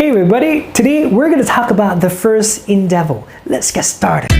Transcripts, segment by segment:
Hey everybody, today we're going to talk about the first endeavor. Let's get started.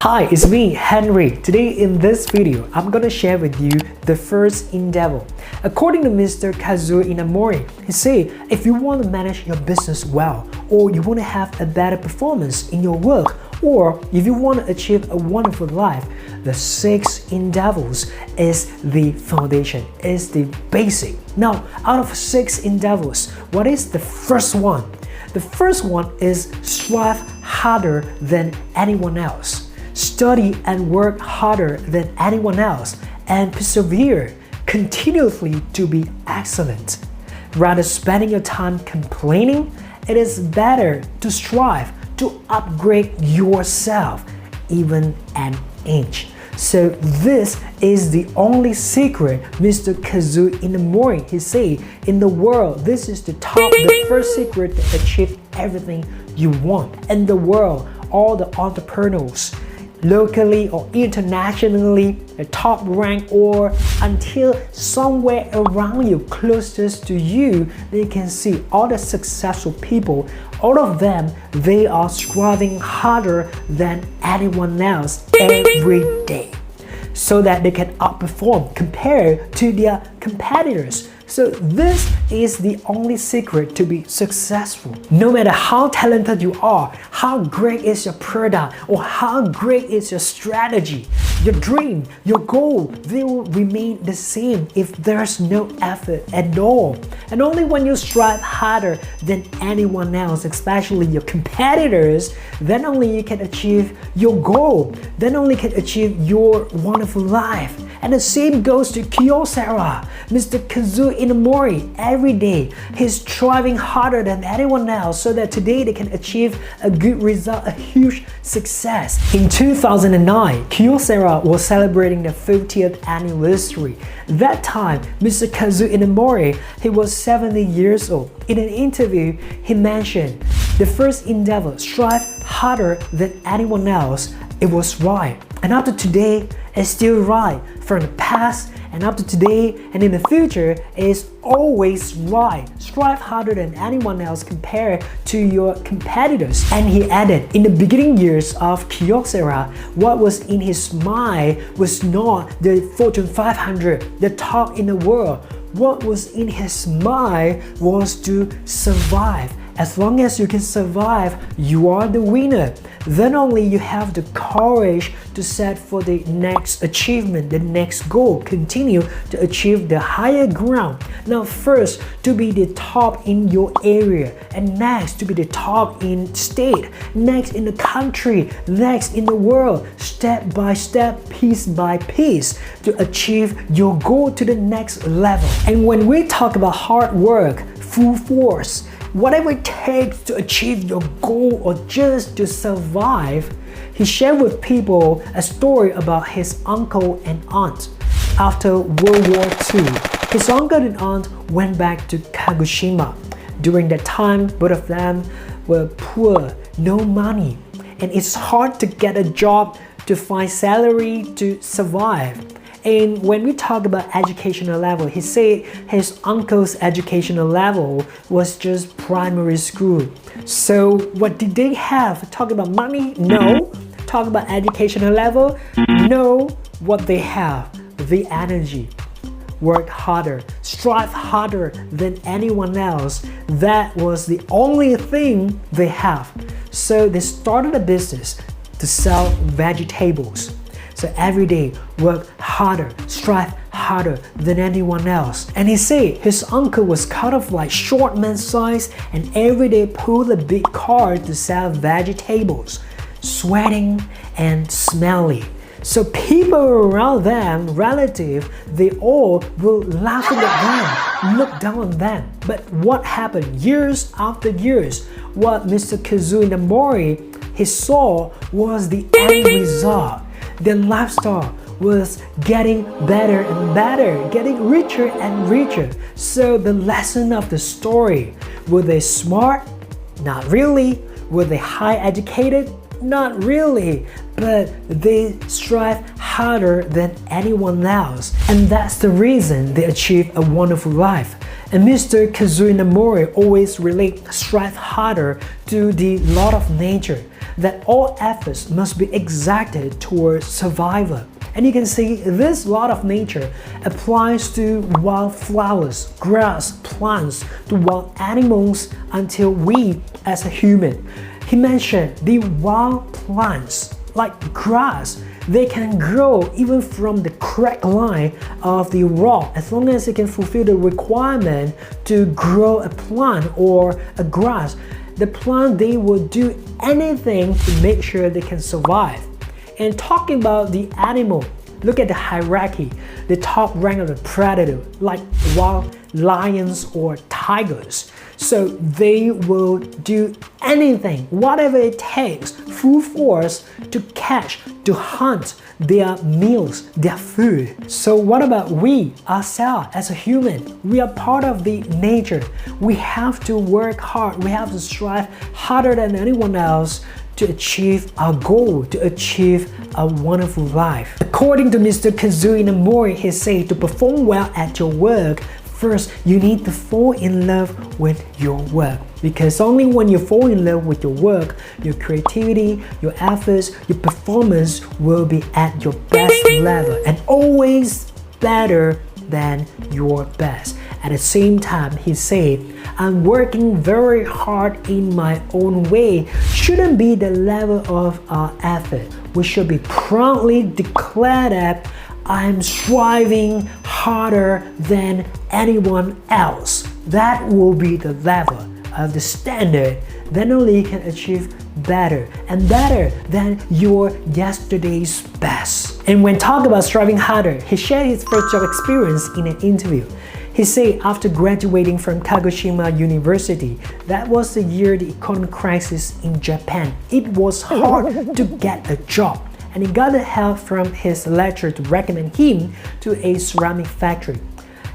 Hi, it's me, Henrrey. Today in this video, I'm going to share with you the first endeavor. According to Mr. Kazuo Inamori, he said if you want to manage your business well, or you want to have a better performance in your work, or if you want to achieve a wonderful life, the 6 endeavors is the foundation, is the basic. Now, out of 6 endeavors, what is the first one? The first one is strive harder than anyone else. Study and work harder than anyone else and persevere continuously to be excellent. Rather spending your time complaining, it is better to strive to upgrade yourself even an inch. So this is the only secret Mr. Kazuo Inamori, he said, in the world, this is the first secret to achieve everything you want. In the world, all the entrepreneurs, locally or internationally, the top rank or until somewhere around you, closest to you, they can see all the successful people, all of them, they are striving harder than anyone else every day so that they can outperform compared to their competitors. So this is the only secret to be successful. No matter how talented you are, how great is your product, or how great is your strategy, your dream, your goal, they will remain the same if there's no effort at all. And only when you strive harder than anyone else, especially your competitors, then only you can achieve your goal, then only can achieve your wonderful life. And the same goes to Kyocera, Mr. Kazuo Inamori. Every day, he's striving harder than anyone else so that today they can achieve a good result, a huge success. In 2009, Kyocera was celebrating the 50th anniversary. That time, Mr. Kazuo Inamori, he was 70 years old. In an interview, he mentioned, the first endeavor, strive harder than anyone else. It was right. And up to today, it's still right. From the past and up to today and in the future is always right. Strive harder than anyone else compared to your competitors. And he added, in the beginning years of Kyocera, what was in his mind was not the Fortune 500, the top in the world. What was in his mind was to survive. As long as you can survive, you are the winner. Then only you have the courage to set for the next achievement, the next goal. Continue to achieve the higher ground. Now first, to be the top in your area, and next to be the top in state, next in the country, next in the world, step by step, piece by piece, to achieve your goal to the next level. And when we talk about hard work, full force, whatever it takes to achieve your goal or just to survive, he shared with people a story about his uncle and aunt. After World War II, his uncle and aunt went back to Kagoshima. During that time, both of them were poor, no money, and it's hard to get a job, to find salary, to survive. And when we talk about educational level, he said his uncle's educational level was just primary school. So what did they have? Talk about money? No. Talk about educational level? No. What they have? The energy. Work harder, strive harder than anyone else. That was the only thing they have. So they started a business to sell vegetables. So every day, work harder, strive harder than anyone else. And he said his uncle was kind of like short man size and every day pulled a big cart to sell vegetables, sweating and smelly. So people around them, relative, they all will laugh at them, look down on them. But what happened years after years? What Mr. Kazuo Inamori, he saw was the end result. Their lifestyle was getting better and better, getting richer and richer. So the lesson of the story, were they smart? Not really. Were they high educated? not really, but they strive harder than anyone else. And that's the reason they achieve a wonderful life. And Mr. Kazuo Inamori always relates strive harder to the law of nature, that all efforts must be exacted towards survival. And you can see this law of nature applies to wildflowers, grass, plants, to wild animals until we as a human. He mentioned the wild plants like grass, they can grow even from the cracked line of the rock as long as it can fulfill the requirement to grow a plant or a grass. The plant, they will do anything to make sure they can survive. And talking about the animal, look at the hierarchy. The top rank of the predator, like wild lions or tigers. So they will do anything, whatever it takes, full force to catch, to hunt their meals, their food. So what about we, ourselves as a human? We are part of the nature. We have to work hard. We have to strive harder than anyone else to achieve our goal, to achieve a wonderful life. According to Mr. Kazuo Inamori, he said to perform well at your work, first you need to fall in love with your work. Because only when you fall in love with your work, your creativity, your efforts, your performance will be at your best level and always better than your best. At the same time, he said, I'm working very hard in my own way shouldn't be the level of our effort. We should be proudly declare that I'm striving harder than anyone else. That will be the level of the standard. Then only you can achieve better and better than your yesterday's best. And when talking about striving harder, he shared his first job experience in an interview. He said after graduating from Kagoshima University, that was the year the economic crisis in Japan. It was hard to get a job, and he got the help from his lecturer to recommend him to a ceramic factory.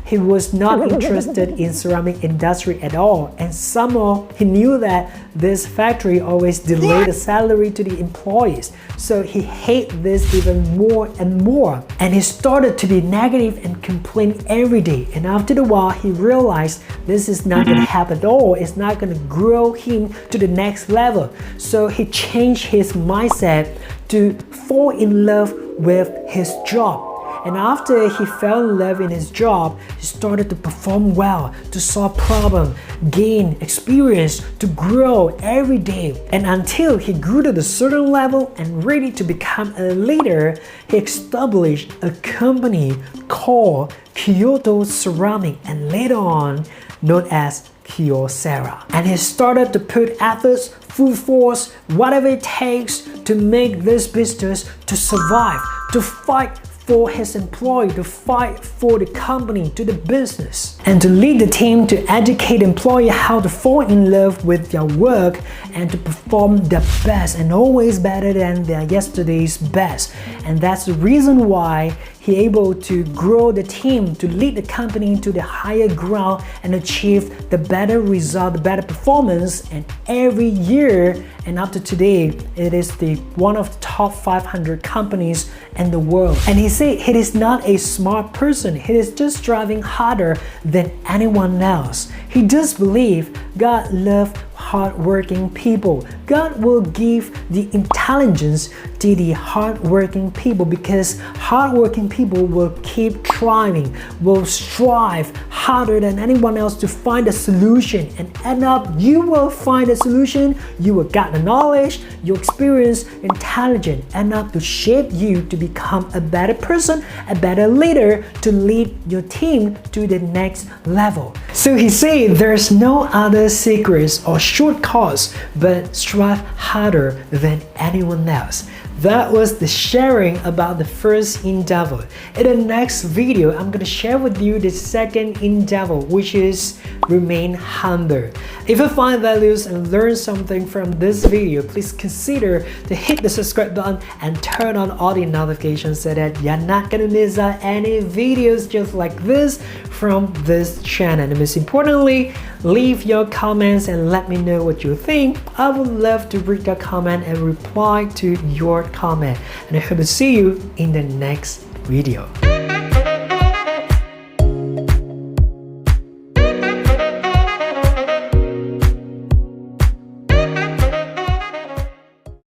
He was not interested in ceramic industry at all, and somehow he knew that this factory always delayed the salary to the employees. So he hated this even more and more, and he started to be negative and complain every day. And after a while, he realized this is not going to help at all. It's not going to grow him to the next level. So he changed his mindset to fall in love with his job. And after he fell in love in his job, he started to perform well, to solve problems, gain experience, to grow every day. And until he grew to a certain level and ready to become a leader, he established a company called Kyoto Ceramic and later on known as Kyocera. And he started to put efforts, full force, whatever it takes to make this business to survive, to fight for his employee, to fight for the company, to the business, and to lead the team to educate employees how to fall in love with their work and to perform their best and always better than their yesterday's best. And that's the reason why he able to grow the team, to lead the company to the higher ground and achieve the better result, the better performance. And every year and up to today, it is one of the top 500 companies in the world. And he said he is not a smart person. He is just striving harder than anyone else. He just believes God loves hardworking people. God will give the intelligence to the hardworking people because hardworking people will keep trying, will strive harder than anyone else to find a solution, and end up you will find a solution, you will get the knowledge, your experience, intelligence, end up to shape you to become a better person, a better leader to lead your team to the next level. So he said there's no other secrets or shortcuts but strive harder than anyone else. that was the sharing about the first endeavor. In the next video, I'm gonna share with you the second endeavor, which is remain humble. If you find values and learn something from this video, please consider to hit the subscribe button and turn on all the notifications so that you're not gonna miss out any videos just like this from this channel. And most importantly, leave your comments and let me know what you think. I would love to read your comment and reply to your comment. And I hope to see you in the next video.